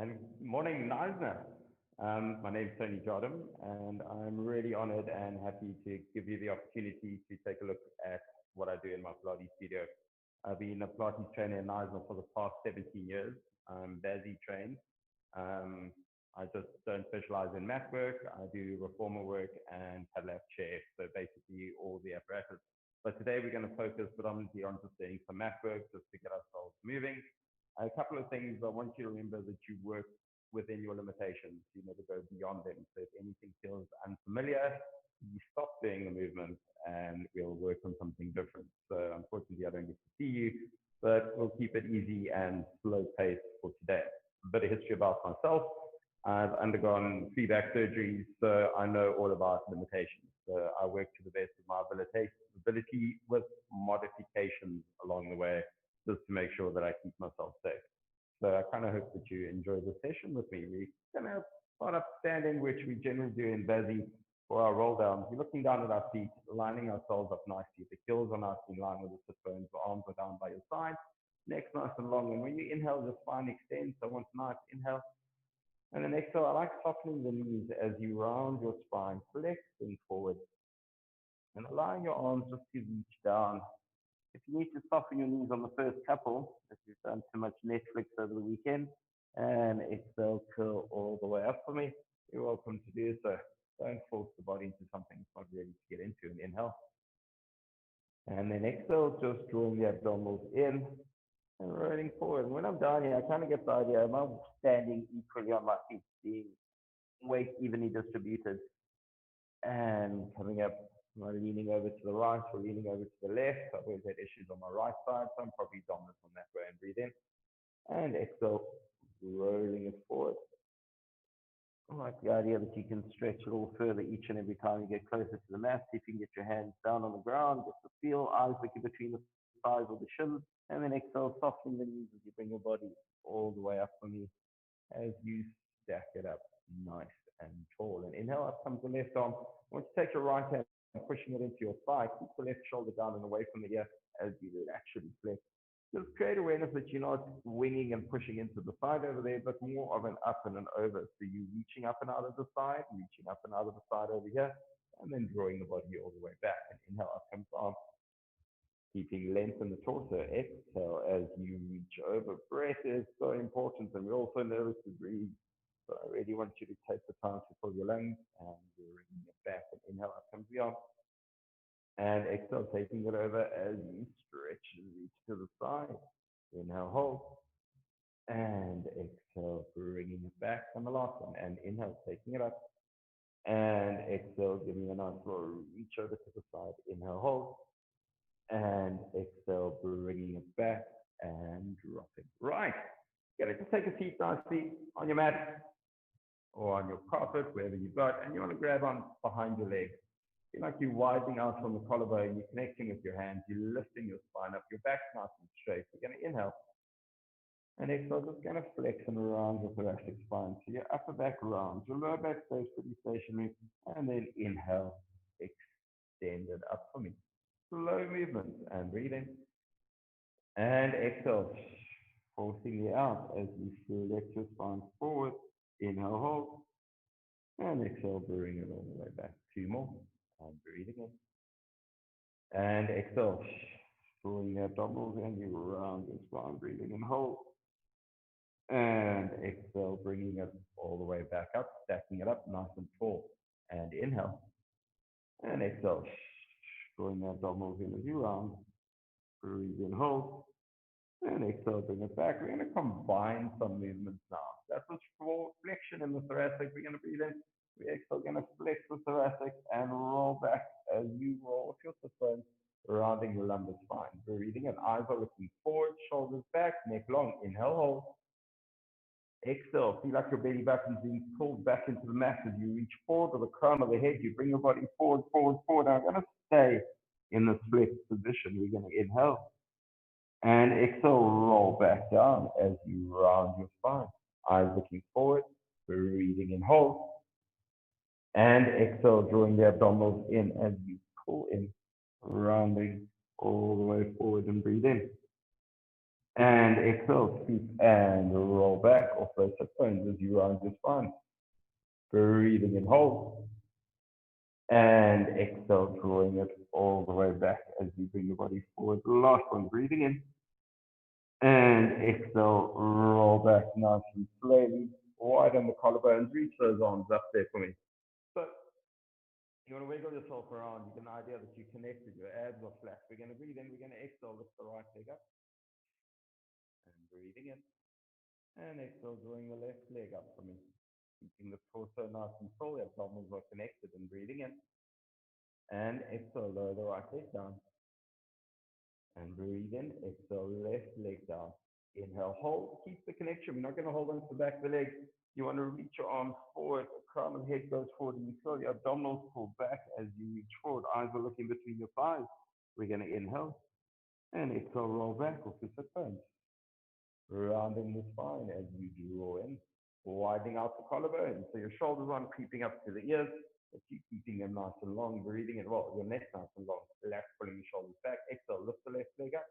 And morning, Knysna. My name's Tony Jodham, and I'm really honored and happy to give you the opportunity to take a look at what I do in my Pilates studio. I've been a Pilates trainer in Knysna for the past 17 years. I'm BASI trained. Um, I just don't specialize in mat work. I do reformer work and Cadillac chair, so basically all the apparatus. But today we're going to focus predominantly on just doing some mat work just to get ourselves moving. A couple of things I want you to remember that you work within your limitations. You never go beyond them. So if anything feels unfamiliar, you stop doing the movement and we'll work on something different. So unfortunately, I don't get to see you, but we'll keep it easy and slow pace for today. A bit of history about myself. I've undergone three back surgeries, so I know all about limitations. So I work to the best of my ability with modifications along the way, just to make sure that I keep myself safe. So I kind of hope that you enjoy the session with me. We're going to start up standing, which we generally do in BASI for our roll down. We're looking down at our feet, lining ourselves up nicely. The heels are nice in line with the sit bones. The arms are down by your side. Neck's nice and long. And when you inhale, the spine extends. So once nice, inhale. And then exhale, I like softening the knees as you round your spine, flexing forward, and allowing your arms just to reach down. If you need to soften your knees on the first couple, if you've done too much Netflix over the weekend, and exhale, curl all the way up for me, you're welcome to do so. Don't force the body into something it's not ready to get into. And inhale. And then exhale, just drawing the abdominals in and rolling forward. And when I'm down here, I kind of get the idea, am I standing equally on my feet, being weight evenly distributed, and coming up, am I leaning over to the right or leaning over to the left? I've always had issues on my right side, so I'm probably dominant on that way. And breathe in and exhale, rolling it forward. I like the idea that you can stretch a little further each and every time you get closer to the mat. See if you can get your hands down on the ground, get the feel, eyes looking between the thighs or the shins, and then exhale, softening the knees as you bring your body all the way up for me as you stack it up nice and tall. And inhale, up comes the left arm. Once you take your right hand and pushing it into your thigh, keep the left shoulder down and away from the ear as you actually flex. Just create awareness that you're not winging and pushing into the side over there, but more of an up and an over. So you're reaching up and out of the side, reaching up and out of the side over here, and then drawing the body all the way back. And inhale, up comes the arm. Keeping length in the torso. Exhale as you reach over. Breath is so important, and we're also nervous to breathe. So I really want you to take the time to fill your lungs and bring it back. And inhale, up comes the arm. And exhale, taking it over as you stretch and reach to the side. Inhale, hold. And exhale, bringing it back on the last one. And inhale, taking it up. And exhale, giving a nice little reach over to the side. Inhale, hold. And exhale, bringing it back and dropping. Right. Got to just take a seat nicely on your mat or on your carpet, wherever you've got, and you want to grab on behind your legs. Feel like you're widening out from the collarbone, you're connecting with your hands, you're lifting your spine up, your back's nice and straight. We're going to inhale. And exhale, just going to flex and round your thoracic spine. So your upper back rounds, your lower back stays pretty stationary, and then inhale, extend it up for me. Slow movement and breathing. And exhale, forcing it out as you flex your spine forward. Inhale, hold. And exhale, bring it all the way back. Two more. And breathing in. And exhale, drawing the abdominals in, you round your spine, breathing and hold. And exhale, bringing it all the way back up, stacking it up nice and tall. And inhale. And exhale, drawing the abdominals in as you round. Breathe in, hold. And exhale, bring it back. We're going to combine some movements now. That's a flexion in the thoracic. We're going to breathe in. We exhale, going to flex the thoracic and roll back as you roll off your sit bones, rounding your lumbar spine. Breathing in. Eyes are looking forward, shoulders back, neck long. Inhale, hold. Exhale. Feel like your belly button is being pulled back into the mat as you reach forward to the crown of the head. You bring your body forward, forward, forward. Now, I'm going to stay in this flexed position. We're going to inhale. And exhale, roll back down as you round your spine. Eyes looking forward, breathing in, hold. And exhale, drawing the abdominals in as you pull in, rounding all the way forward and breathe in. And exhale, scoop and roll back off those hip bones as you rise your spine. Breathing in, hold. And exhale, drawing it all the way back as you bring your body forward. Last one, breathing in. And exhale, roll back nice and slowly. Widen the collarbones, reach those arms up there for me. So you want to wiggle yourself around. You get an idea that you're connected, your abs are flat. We're going to breathe in, we're going to exhale, lift the right leg up. And breathing in. And exhale, drawing the left leg up for me. Keeping the torso nice and full, the abdominals are connected, and breathing in. And exhale, lower the right leg down. And breathe in, exhale, left leg down. Inhale, hold, keep the connection. We're not going to hold on to the back of the leg. You want to reach your arms forward, the crown of the head goes forward, and you feel your abdominals pull back as you reach forward. Eyes are looking between your thighs. We're going to inhale, and exhale, roll back off the sit bones. Rounding the spine as you draw in, widening out the collarbone. So your shoulders aren't creeping up to the ears, but you keeping them nice and long, breathing in, well, your neck nice and long. Relax, pulling your shoulders back. Exhale, lift the left leg up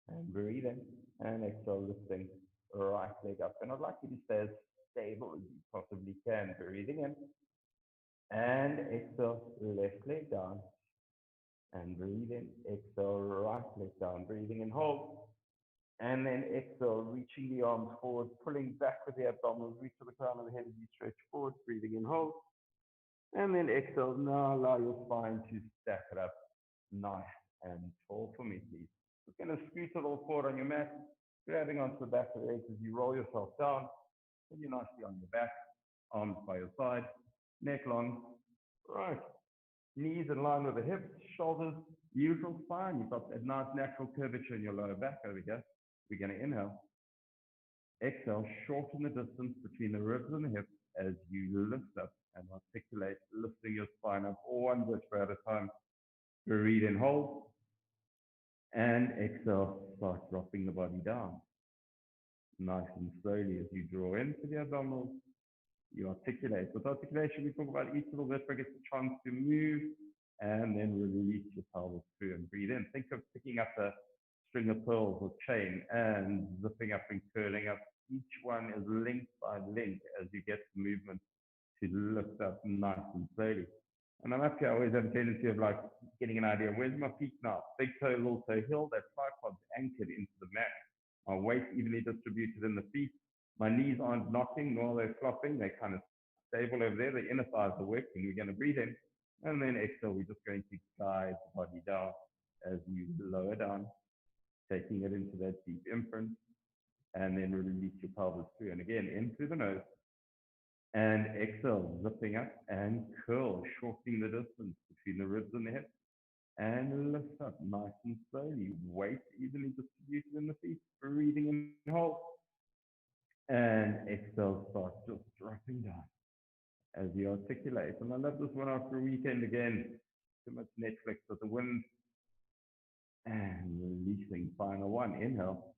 and breathe in. And exhale, lifting the right leg up. And I'd like you to stay as stable as you possibly can. Breathing in and exhale, left leg down and breathe in. Exhale, right leg down, breathing in, hold. And then exhale, reaching the arms forward, pulling back with the abdominals, reach to the crown of the head as you stretch forward, breathing in, hold. And then exhale, now allow your spine to stack it up nice and tall for me, please. Just going to scoot it all forward on your mat, grabbing onto the back of the legs as you roll yourself down. Then you're nicely on your back, arms by your side, neck long. Right, knees in line with the hips, shoulders, usual spine. You've got that nice natural curvature in your lower back over here. We're going to inhale. Exhale, shorten the distance between the ribs and the hips as you lift up and articulate, lifting your spine up one vertebra at a time. Breathe in, hold, and exhale, start dropping the body down. Nice and slowly as you draw into the abdominals, you articulate. With articulation, we talk about each little vertebra gets a chance to move, and then release your pelvis through and breathe in. Think of picking up a string of pearls or chain and zipping up and curling up. Each one is link by link as you get the movement to lift up nice and slowly. And I'm up here, I always have a tendency of like getting an idea, where's my feet now? Big toe, little toe, heel, that tripod's anchored into the mat. My weight evenly distributed in the feet. My knees aren't knocking, nor are they flopping. They're kind of stable over there. The inner thighs are working. We're going to breathe in. And then exhale, we're just going to guide the body down as you lower down, taking it into that deep imprint. And then release your pelvis through. And again, in through the nose. And exhale, zipping up and curl, shortening the distance between the ribs and the hips. And lift up nice and slowly. Weight evenly distributed in the feet. Breathing in, hold. And exhale, start just dropping down as you articulate. And I love this one after a weekend again. Too much Netflix with the wind. And releasing, final one. Inhale.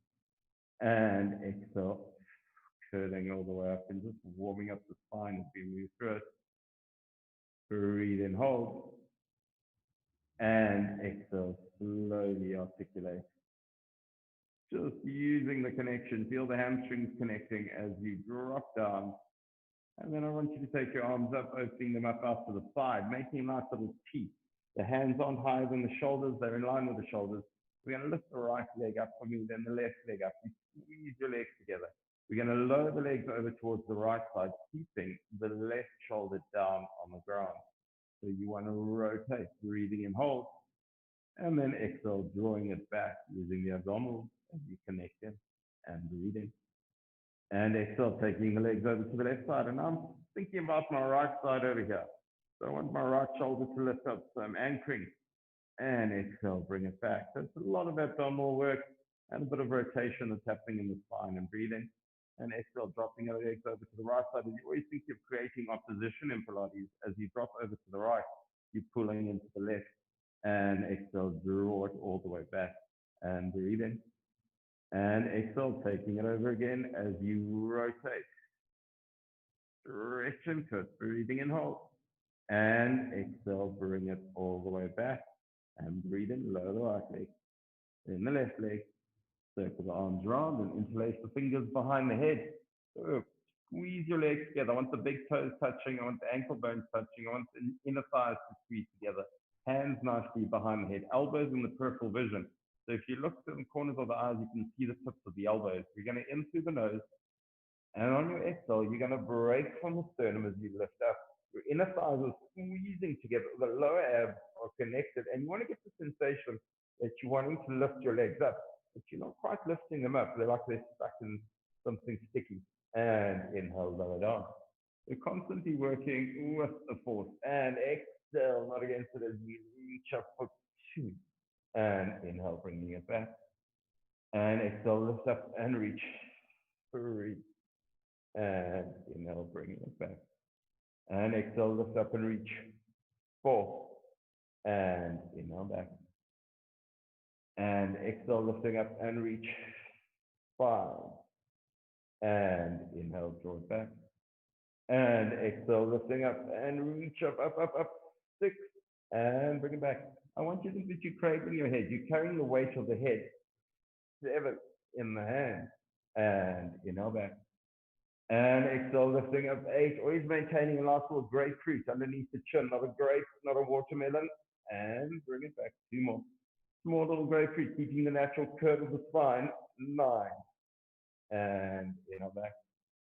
And exhale, curling all the way up and just warming up the spine as we move through it. Breathe in, hold. And exhale, slowly articulate. Just using the connection. Feel the hamstrings connecting as you drop down. And then I want you to take your arms up, opening them up out to the side, making a nice little T. The hands aren't higher than the shoulders. They're in line with the shoulders. We're going to lift the right leg up for me, then the left leg up. You squeeze your legs together. We're going to lower the legs over towards the right side, keeping the left shoulder down on the ground. So you want to rotate, breathing in, hold. And then exhale, drawing it back using the abdominals as you connect in and breathing. And exhale, taking the legs over to the left side. And I'm thinking about my right side over here. So I want my right shoulder to lift up. So I'm anchoring. And exhale, bring it back. So it's a lot of abdominal work and a bit of rotation that's happening in the spine and breathing. And exhale, dropping the legs over to the right side. And you always think you're creating opposition in Pilates. As you drop over to the right, you're pulling into the left. And exhale, draw it all the way back. And breathing. And exhale, taking it over again as you rotate. Stretch into it, breathing in, hold. And exhale, bring it all the way back. And breathe in, lower the right leg, then the left leg, Circle the arms around and interlace the fingers behind the head. So squeeze your legs together. I want the big toes touching. I want the ankle bones touching. I want the inner thighs to squeeze together. Hands nicely behind the head. Elbows in the peripheral vision. So if you look to the corners of the eyes, you can see the tips of the elbows. You're going to in through the nose. And on your exhale, you're going to break from the sternum as you lift up. Your inner thighs are squeezing together. The lower abs are connected. And you want to get the sensation that you're wanting to lift your legs up, but you're not quite lifting them up. They're like they're stuck in something sticky. And inhale, lower down. You're constantly working with the force. And exhale, not against it as you reach up for 2. And inhale, bringing it back. And exhale, lift up and reach. 3. And inhale, bringing it back. And exhale, lift up and reach. 4. And inhale back. And exhale, lifting up and reach. 5. And inhale, draw it back. And exhale, lifting up and reach up, up, up, up. 6. And bring it back. I want you to think that you're cradling your head. You're carrying the weight of the head. 7 in the hand. And inhale back. And exhale, lifting up 8. Always maintaining a nice little grapefruit underneath the chin. Not a grape, not a watermelon. And bring it back. 2 more. Small little grapefruit, keeping the natural curve of the spine. 9. And inhale back.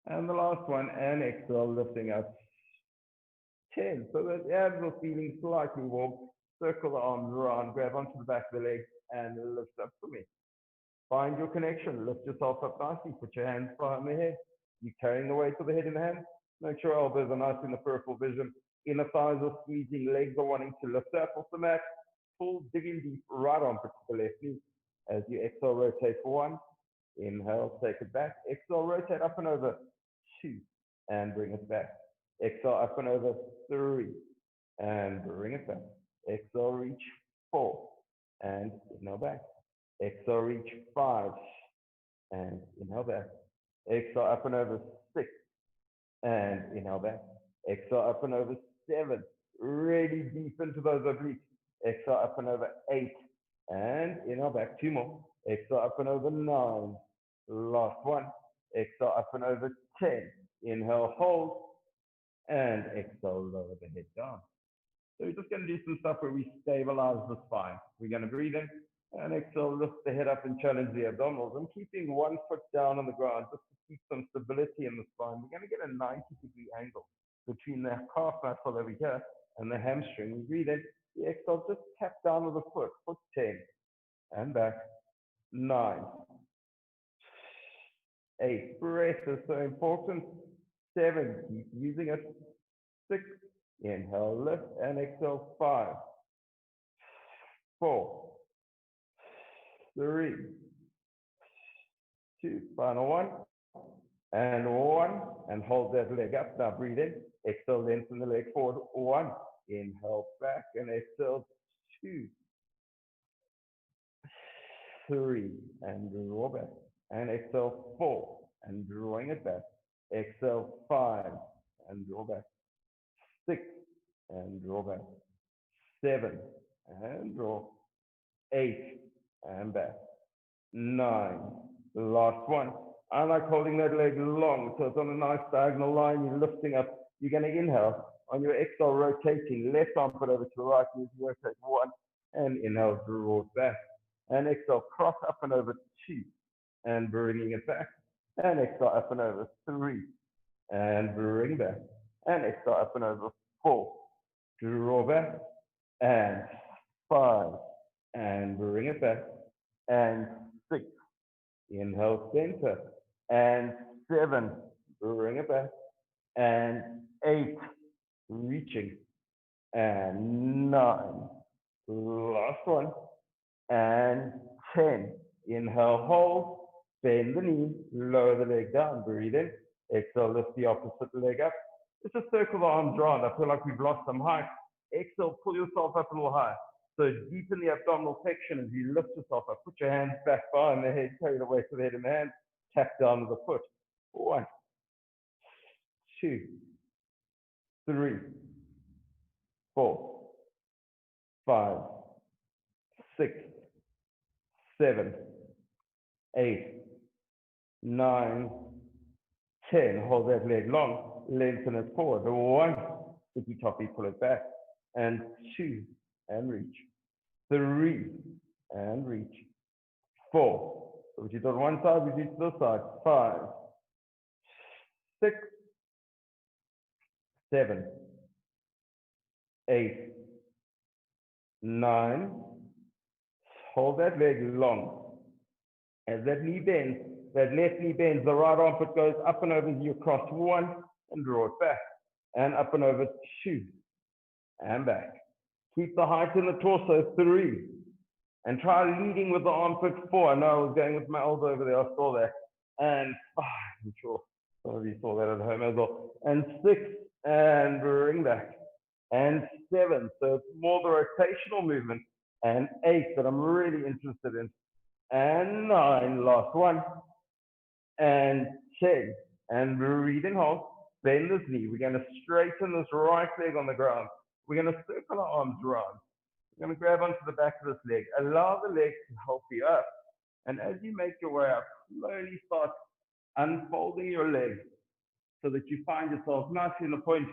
And the last one. And exhale, lifting up 10. So that the abs are feeling slightly warm. Circle the arms around, grab onto the back of the leg, and lift up for me. Find your connection. Lift yourself up nicely. Put your hands behind the head. You're carrying the weight of the head in the hands. Make sure elbows are nice in the peripheral vision. Inner thighs are squeezing. Legs are wanting to lift up off the mat. Pull, digging deep, right arm to the left knee. As you exhale, rotate for 1. Inhale, take it back. Exhale, rotate up and over. 2. And bring it back. Exhale, up and over. 3. And bring it back. Exhale, reach. 4. And inhale back. Exhale, reach. 5. And inhale back. Exhale, up and over. 6. And inhale back. Exhale, up and over. 7. Really deep into those obliques. Exhale, up and over. 8. And inhale back. 2 more. Exhale, up and over. 9. Last one. Exhale, up and over. 10. Inhale, hold. And exhale, lower the head down. So we're just going to do some stuff where we stabilize the spine. We're going to breathe in and exhale, lift the head up and challenge the abdominals. I'm keeping 1 foot down on the ground just to keep some stability in the spine. We're going to get a 90-degree angle between the calf muscle over here and the hamstring. We breathe in, the exhale, just tap down with the foot 10, and back, 9, 8. Breath is so important. 7, keep using it. 6, inhale, lift, and exhale, 5, 4, 3, 2, final 1, and 1, and hold that leg up. Now breathe in, exhale, lengthen the leg forward, 1, inhale, back, and exhale, 2, 3, and draw back, and exhale, 4, and drawing it back, exhale, 5, and draw back, 6, and draw back, 7, and draw, 8, and back, 9, last one. I like holding that leg long, so it's on a nice diagonal line. You're lifting up. You're going to inhale. On your exhale, rotating. Left arm put over to the right. You rotate 1, and inhale, draw it back. And exhale, cross up and over 2, and bringing it back. And exhale, up and over 3, and bring back. And exhale, up and over 4, draw back, and 5, and bring it back, and 6, inhale, center, and 7, bring it back, and 8, reaching, and 9, last one, and 10, inhale, hold, bend the knee, lower the leg down, breathe in, exhale, lift the opposite leg up. Just circle the arms round. I feel like we've lost some height. Exhale, pull yourself up a little higher. So deepen the abdominal flexion as you lift yourself up. Put your hands back behind the head, carry the weight of the head in the hand, tap down with the foot. 1, 2, 3, 4, 5, 6, 7, 8, 9, 10. Hold that leg long, lengthen it forward. 1, tippy toppy, pull it back. And 2, and reach. 3, and reach. 4. So if you do it one side, we do it to the side. 5, 6, 7, 8, 9. Hold that leg long. As that knee bends, that left knee bends, the right armpit goes up and over as you cross. 1, and draw it back. And up and over. 2, and back. Keep the height in the torso. 3. And try leading with the armpit. 4. I know I was going with my elbow over there. I saw that. And 5. I'm sure some of you saw that at home as well. And 6. And bring back. And 7. So it's more the rotational movement. And 8 that I'm really interested in. And 9. Last one. And 10. And breathe in, hold. Bend this knee. We're going to straighten this right leg on the ground. We're going to circle our arms around. We're going to grab onto the back of this leg. Allow the leg to help you up. And as you make your way up, slowly start unfolding your leg so that you find yourself nicely in the point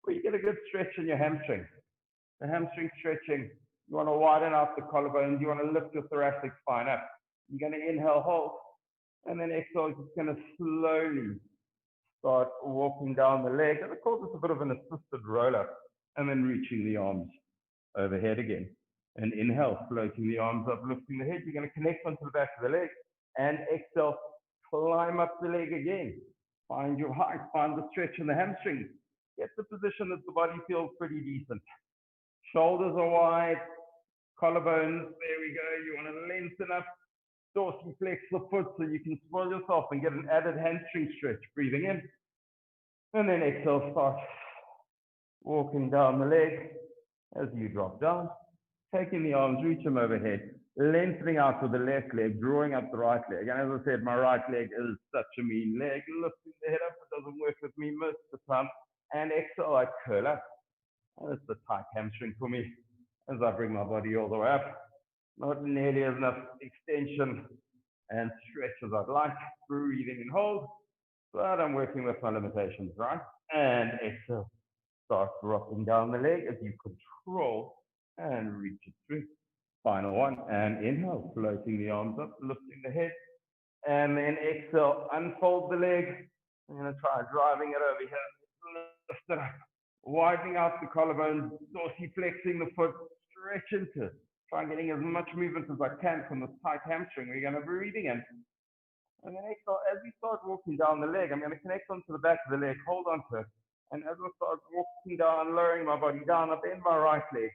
where you get a good stretch in your hamstring. The hamstring stretching, you want to widen out the collarbones. You want to lift your thoracic spine up. You're going to inhale, hold. And then exhale, just going to slowly start walking down the leg. And of course, it's a bit of an assisted roll-up. And then reaching the arms overhead again. And inhale, floating the arms up, lifting the head. You're going to connect onto the back of the leg. And exhale, climb up the leg again. Find your height, find the stretch in the hamstrings. Get the position that the body feels pretty decent. Shoulders are wide, collarbones, there we go. You want to lengthen up, dorsiflex the foot so you can spoil yourself and get an added hamstring stretch. Breathing in. And then exhale, start walking down the leg as you drop down. Taking the arms, reach them overhead, lengthening out with the left leg, drawing up the right leg. And as I said, my right leg is such a mean leg. Lifting the head up, it doesn't work with me most of the time. And exhale, I curl up. And it's the tight hamstring for me as I bring my body all the way up. Not nearly as enough extension and stretch as I'd like. Breathing and hold. But I'm working with my limitations, right? And exhale. Start dropping down the leg as you control and reach it through. Final one. And inhale, floating the arms up, lifting the head. And then exhale, unfold the leg. I'm going to try driving it over here. Lift it up. Widening out the collarbones, dorsiflexing the foot, stretch into it. Try getting as much movement as I can from the tight hamstring. We're going to be breathing in. And then exhale, as we start walking down the leg, I'm going to connect onto the back of the leg, hold on to it. And as I start walking down, lowering my body down, I bend my right leg.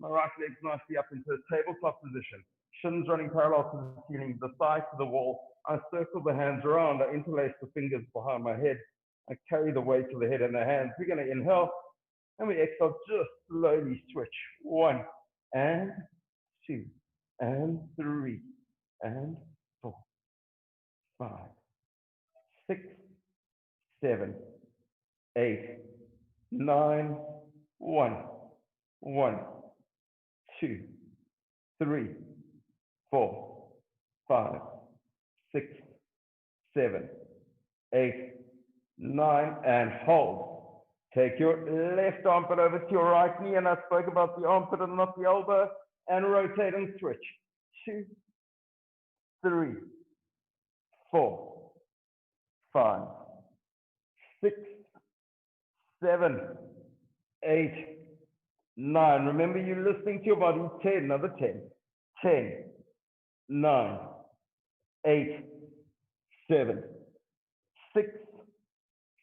My right leg's nicely up into a tabletop position. Shins running parallel to the ceiling, the thigh to the wall. I circle the hands around. I interlace the fingers behind my head. I carry the weight of the head in the hands. We're going to inhale. And we exhale, just slowly switch. 1, and 2, and 3, and 4, 5, 6, 7, 8, 9, 1, 1, 2, 3, 4, 5, 6, 7, 8, 9, and hold. Take your left armpit over to your right knee, and I spoke about the armpit and not the elbow, and rotate and switch. 2, 3, 4, 5, 6, 7, 8, 9. Remember, you're listening to your body. 10, another 10. 10, 9, 8, 7, 6,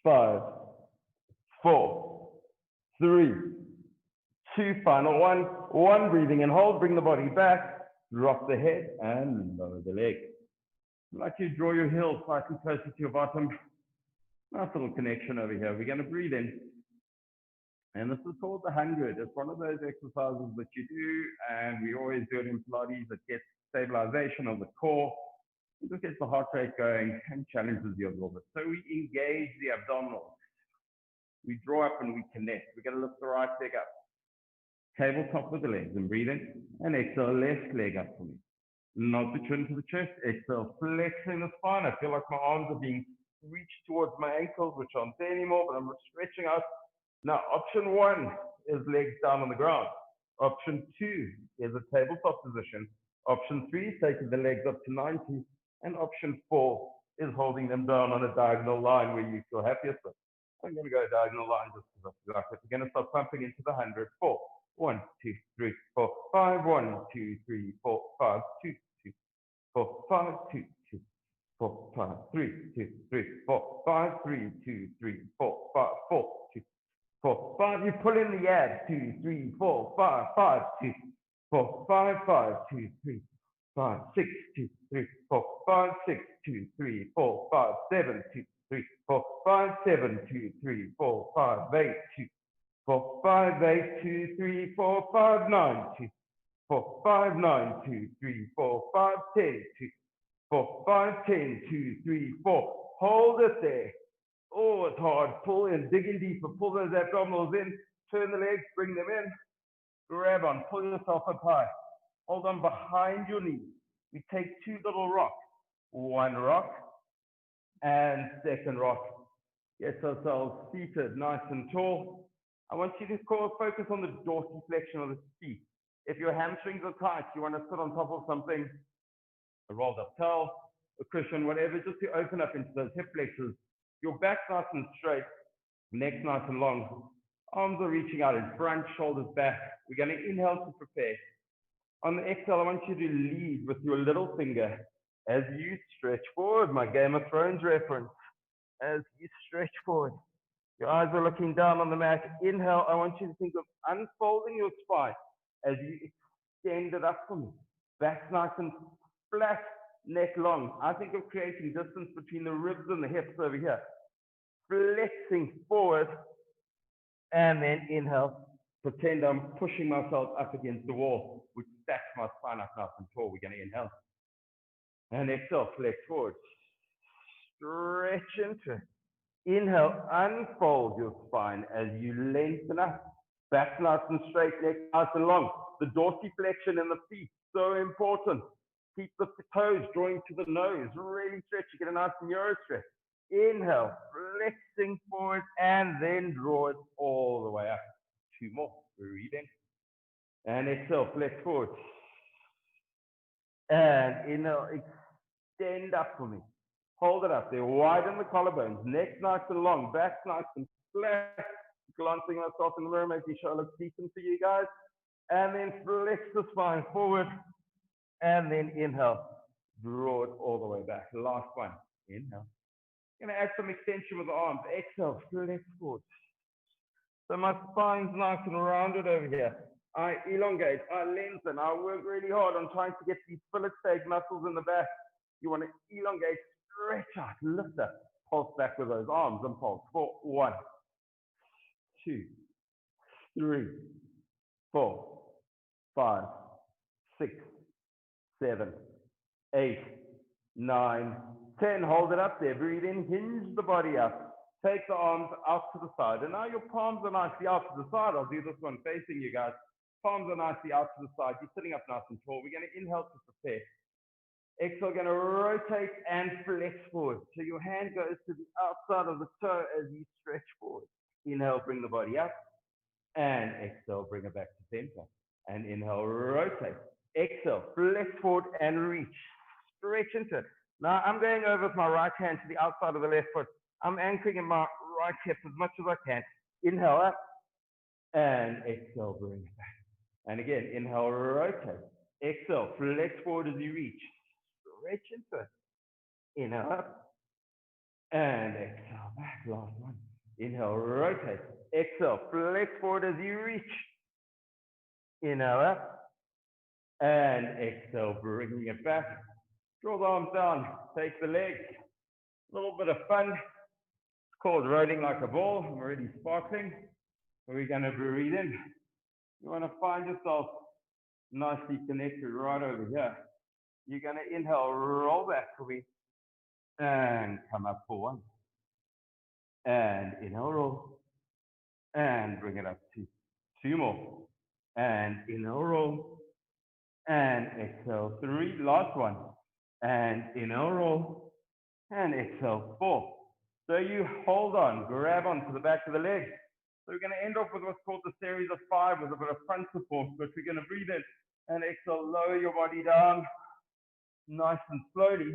5, 4, 3, 2, final one. 1, breathing and hold. Bring the body back. Drop the head and lower the leg. I'd like you to draw your heels slightly closer to your bottom. Nice little connection over here. We're going to breathe in. And this is called the 100. It's one of those exercises that you do, and we always do it in Pilates. It gets stabilization of the core. It just gets the heart rate going and challenges you a little bit. So we engage the abdominals. We draw up and we connect. We're going to lift the right leg up. Tabletop with the legs and breathe in. And exhale, left leg up for me. Nod the chin to the chest. Exhale, flexing the spine. I feel like my arms are being reached towards my ankles, which aren't there anymore, but I'm stretching out. Now, option one is legs down on the ground. Option two is a tabletop position. Option three, taking the legs up to 90. And option four is holding them down on a diagonal line where you feel happiest with. I'm going to go diagonal line just because I feel like it. We're going to start pumping into the 100. 4, 1, 2, 3, 4, 5, 1, 2, 3, 4, 5, 2, 2, 4, 5, 2, 2, 4, 5, 3, 2, 3, 4, 5, 3, 2, 3, 4, 5, 4, 2, 4, 5. You pull in the abs. 2, 3, 4, 5, 5, 2, 4, 5, 5, 2, 3, 5, 6, 2, 3, 4, 5, 6, 2, 3, 4, 5, 7, 2, 3, 4, 5, 7, 2, 3, 4, 5, 8, 2, 4, 5, 8, 2, 3, 4, 5, 9, 2, 4, 5, 9, 2, 3, 4, 5, 10, 2, 4, 5, 10, 2, 3, 4. Hold it there. Oh, it's hard. Pull in, dig in deeper. Pull those abdominals in. Turn the legs, bring them in. Grab on. Pull yourself up high. Hold on behind your knees. We take two little rocks. One rock and second rock. Get ourselves seated nice and tall. I want you to focus on the dorsiflexion of the feet. If your hamstrings are tight, you want to sit on top of something, a rolled up towel, a cushion, whatever, just to open up into those hip flexors. Your back's nice and straight, neck's nice and long. Arms are reaching out in front, shoulders back. We're going to inhale to prepare. On the exhale, I want you to lead with your little finger as you stretch forward. My Game of Thrones reference. As you stretch forward, your eyes are looking down on the mat. Inhale, I want you to think of unfolding your spine as you extend it up from me. Back nice and flat, neck long. I think of creating distance between the ribs and the hips over here. Flexing forward, and then inhale. Pretend I'm pushing myself up against the wall, which stacks my spine up nice and tall. We're going to inhale. And exhale, flex forward. Stretch into it. Inhale, unfold your spine as you lengthen up. Back nice and straight, neck nice and long. The dorsiflexion in the feet, so important. Keep the toes drawing to the nose. Really stretch. You get a nice neuro stretch. Inhale, flexing forward, and then draw it all the way up. Two more. Breathe in. And exhale, flex forward. And inhale, extend up for me. Hold it up there. Widen the collarbones. Neck nice and long. Back nice and flat. Glancing myself in the mirror, making sure I look decent for you guys. And then flex the spine forward. And then inhale. Draw it all the way back. Last one. Inhale. Going to add some extension with the arms. Exhale. Flex forward. So my spine's nice and rounded over here. I elongate, I lengthen, I work really hard on trying to get these fillet steak muscles in the back. You want to elongate, stretch out, lift up, pulse back with those arms and pulse. 4, 1, 2, 3, 4, 5, 6, 7, 8, 9, 10. Hold it up there. Breathe in, hinge the body up. Take the arms out to the side. And now your palms are nicely out to the side. I'll do this one facing you guys. Palms are nicely out to the side. You're sitting up nice and tall. We're going to inhale to prepare. Exhale, going to rotate and flex forward. So your hand goes to the outside of the toe as you stretch forward. Inhale, bring the body up. And exhale, bring it back to center. And inhale, rotate. Exhale, flex forward and reach. Stretch into it. Now I'm going over with my right hand to the outside of the left foot. I'm anchoring in my right hip as much as I can. Inhale up. And exhale, bring it back. And again, inhale, rotate. Exhale, flex forward as you reach. Stretch into it. Inhale up. And exhale back. Last one. Inhale, rotate. Exhale, flex forward as you reach. Inhale up. And exhale, bringing it back. Draw the arms down. Take the legs. A little bit of fun. It's called rolling like a ball. I'm already sparkling. We're going to breathe in. You want to find yourself nicely connected right over here. You're going to inhale, roll back for me, and come up for 1. And inhale, roll, and bring it up to 2 more. And inhale, roll, and exhale, 3, last one, and inhale, roll, and exhale, 4. So you hold on, grab onto the back of the leg. So we're going to end off with what's called the series of 5 with a bit of front support, but we're going to breathe in and exhale, lower your body down, nice and slowly.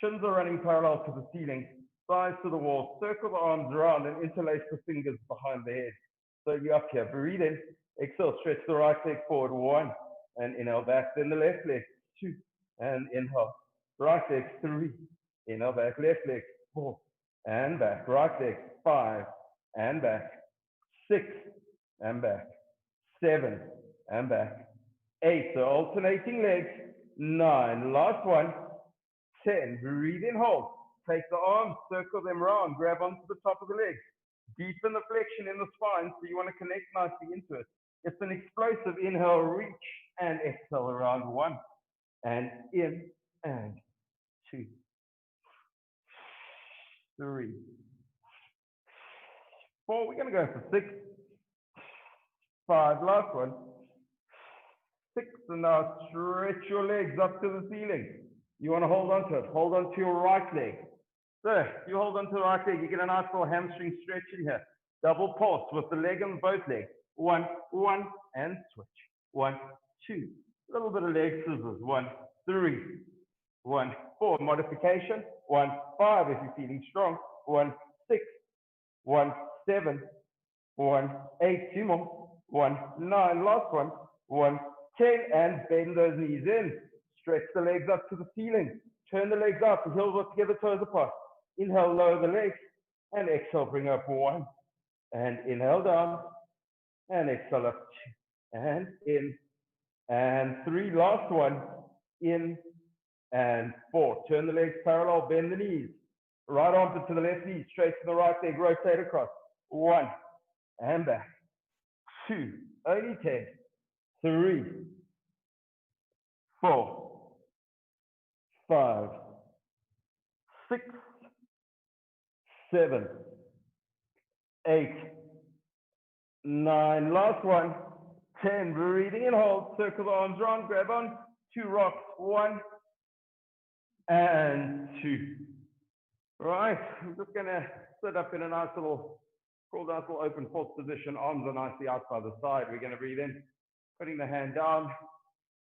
Shins are running parallel to the ceiling, thighs to the wall, circle the arms around and interlace the fingers behind the head. So you're up here, breathe in, exhale, stretch the right leg forward, 1, and inhale back, then the left leg, 2, and inhale, right leg, 3, inhale back, left leg, 4, and back, right leg, 5, and back, 6, and back, 7, and back, 8, so alternating legs, 9, last one, 10, breathe in, hold. Take the arms, circle them around, grab onto the top of the legs. Deepen the flexion in the spine, so you want to connect nicely into it. It's an explosive inhale, reach, and exhale around 1. And in, and 2, 3, 4. We're going to go for 6, 5, last one. 6, and now stretch your legs up to the ceiling. You want to hold on to it. Hold on to your right leg. So you hold on to the right leg, you get a nice little hamstring stretch in here. Double pulse with the leg and both legs. 1, 1, and switch. 1, 2. A little bit of leg scissors. 1, 3, 1, 4. Modification. 1, 5 if you're feeling strong. 1, 6, 1, 7, 1, 8. 2 more. 1, 9. Last one. 1, 10. And bend those knees in. Stretch the legs up to the ceiling. Turn the legs out. The heels are together, toes apart. Inhale, lower the legs, and exhale, bring up 1, and inhale down, and exhale up 2, and in, and 3, last one, in, and 4. Turn the legs parallel, bend the knees, right arm to the left knee, straight to the right leg, rotate across, 1, and back, 2, only 10, 3, 4, 5, 6, 7, 8, 9, last one, 10, breathing in, hold, circle the arms around, grab on, 2 rocks, 1, and 2. Right, I'm just gonna sit up in a nice little, called nice little open fold position, arms are nicely out by the side. We're gonna breathe in, putting the hand down,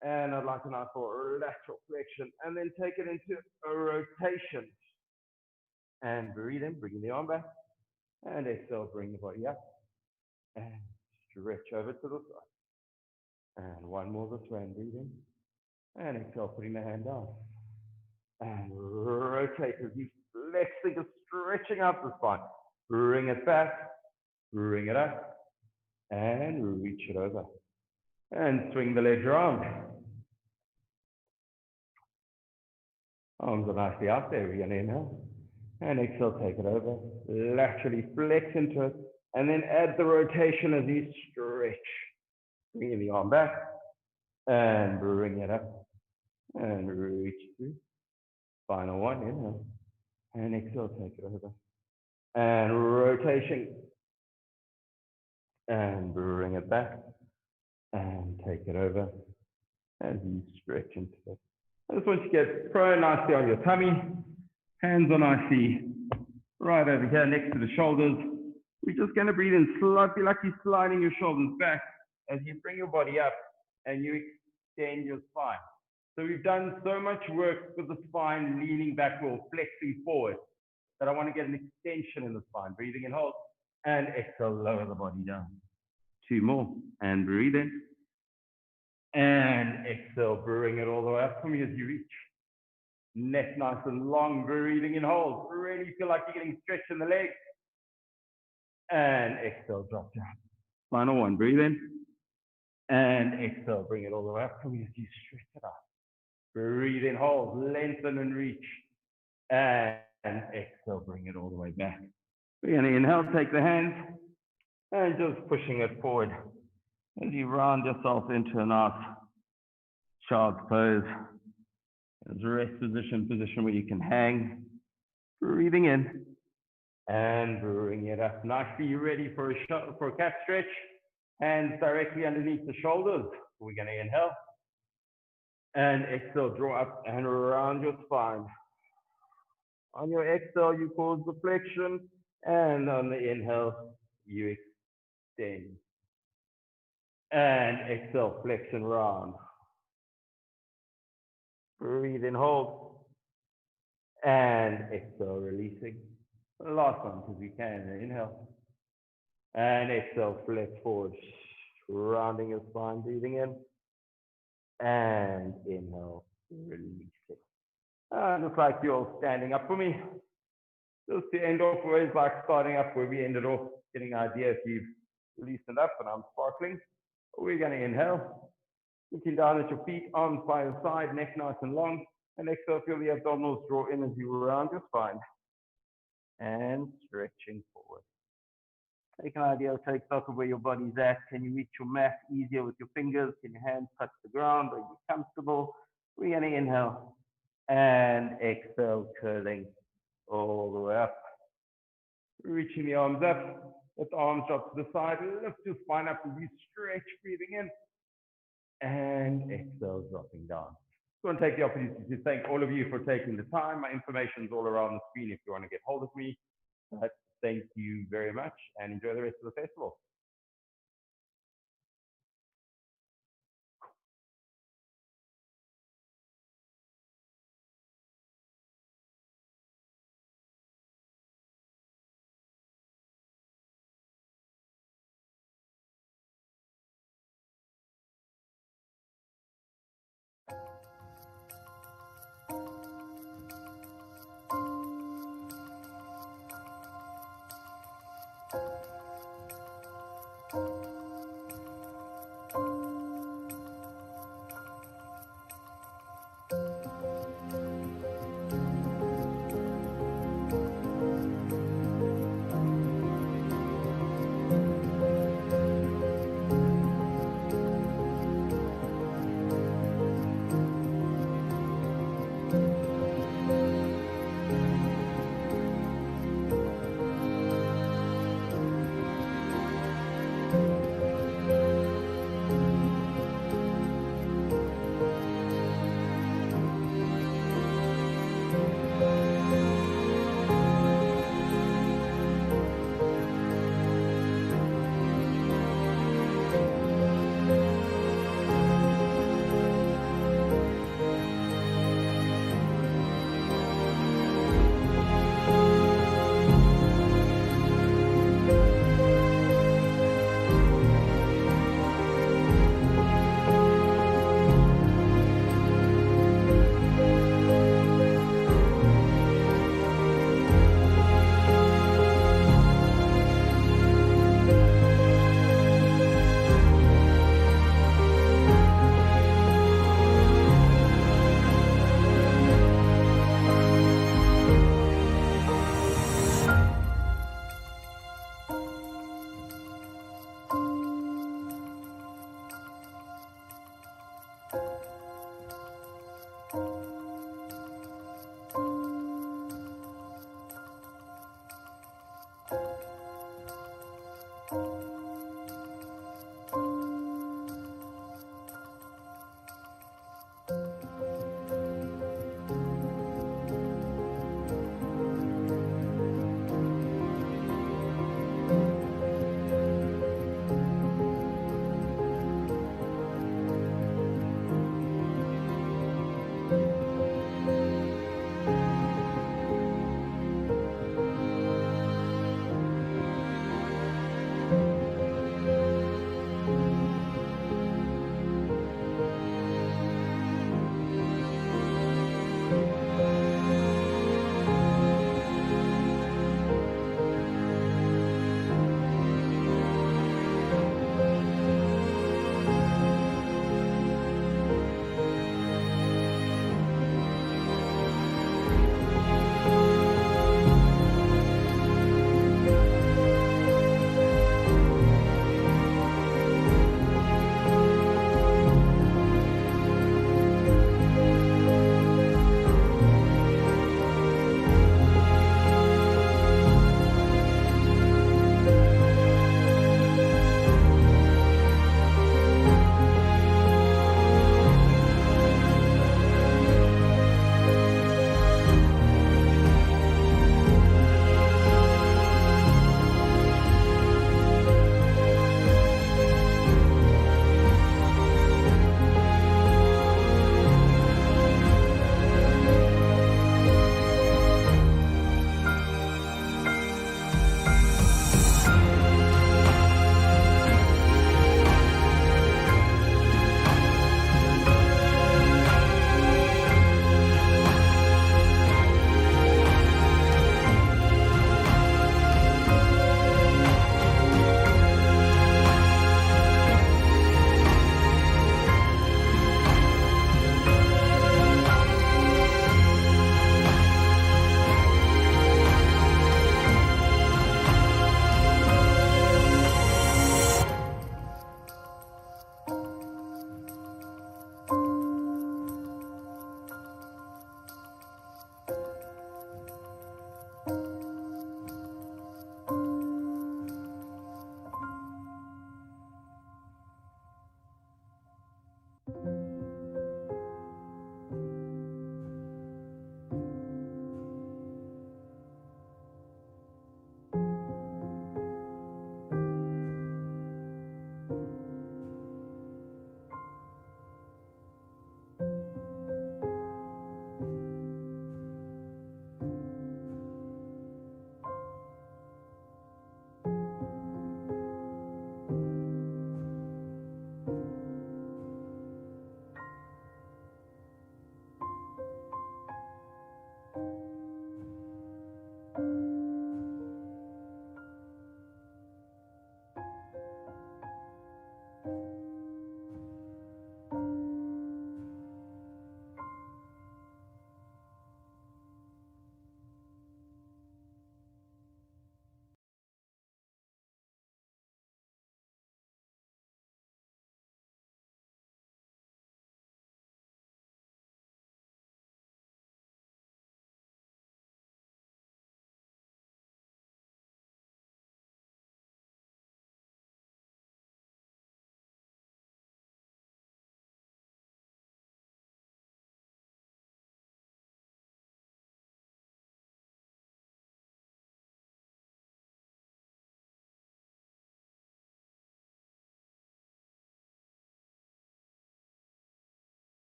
and I'd like a nice little lateral flexion, and then take it into a rotation. And breathe in, bring the arm back, and exhale, bring the body up, and stretch over to the side. And one more this way, and breathe in, and exhale, putting the hand down. And rotate as you flexing, stretching out the spine. Bring it back, bring it up, and reach it over. And swing the legs around. Arms are nicely out there. We're going to inhale. And exhale, take it over. Laterally flex into it. And then add the rotation as you stretch. Bring the arm back. And bring it up. And reach through. Final one, inhale. And exhale, take it over. And rotation. And bring it back. And take it over. As you stretch into it. I just want you to get prone nicely on your tummy. Hands are nicely right over here next to the shoulders. We're just going to breathe in slightly, like you're sliding your shoulders back as you bring your body up and you extend your spine. So we've done so much work with the spine leaning back or flexing forward that I want to get an extension in the spine. Breathing in, hold, and exhale, lower the body down. 2 more, and breathe in. And exhale, bring it all the way up for me as you reach. Neck nice and long, breathing in, hold. Really feel like you're getting stretched in the legs. And exhale, drop down. Final one, breathe in. And exhale, bring it all the way up for me as you stretch it out. Breathe in, hold, lengthen and reach. And exhale, bring it all the way back. We're going to inhale, take the hands, and just pushing it forward. As you round yourself into a nice child's pose. As a rest position where you can hang. Breathing in. And bring it up. Nicely ready for a cat stretch. Hands directly underneath the shoulders. We're going to inhale. And exhale, draw up and around your spine. On your exhale, you cause the flexion. And on the inhale, you extend. And exhale, flexion round. Breathe in, hold. And exhale, releasing. Last one, because we can. Inhale. And exhale, flex forward. Rounding your spine, breathing in. And inhale, release it. Just like you're standing up for me. Just to end off, always like starting up where we ended off, getting an idea if you've loosened up and I'm sparkling. We're going to inhale. Looking down at your feet, arms by your side, neck nice and long. And exhale, feel the abdominals draw in as you round your spine. And stretching forward. Take an idea, take stock of where your body's at. Can you reach your mat easier with your fingers? Can your hands touch the ground? Are you comfortable? We're going to inhale and exhale, curling all the way up. Reaching the arms up. Let the arms drop to the side. Lift your spine up as you stretch, breathing in. And exhale, dropping down. I want to take the opportunity to thank all of you for taking the time. My information is all around the screen if you want to get hold of me. But thank you very much and enjoy the rest of the festival.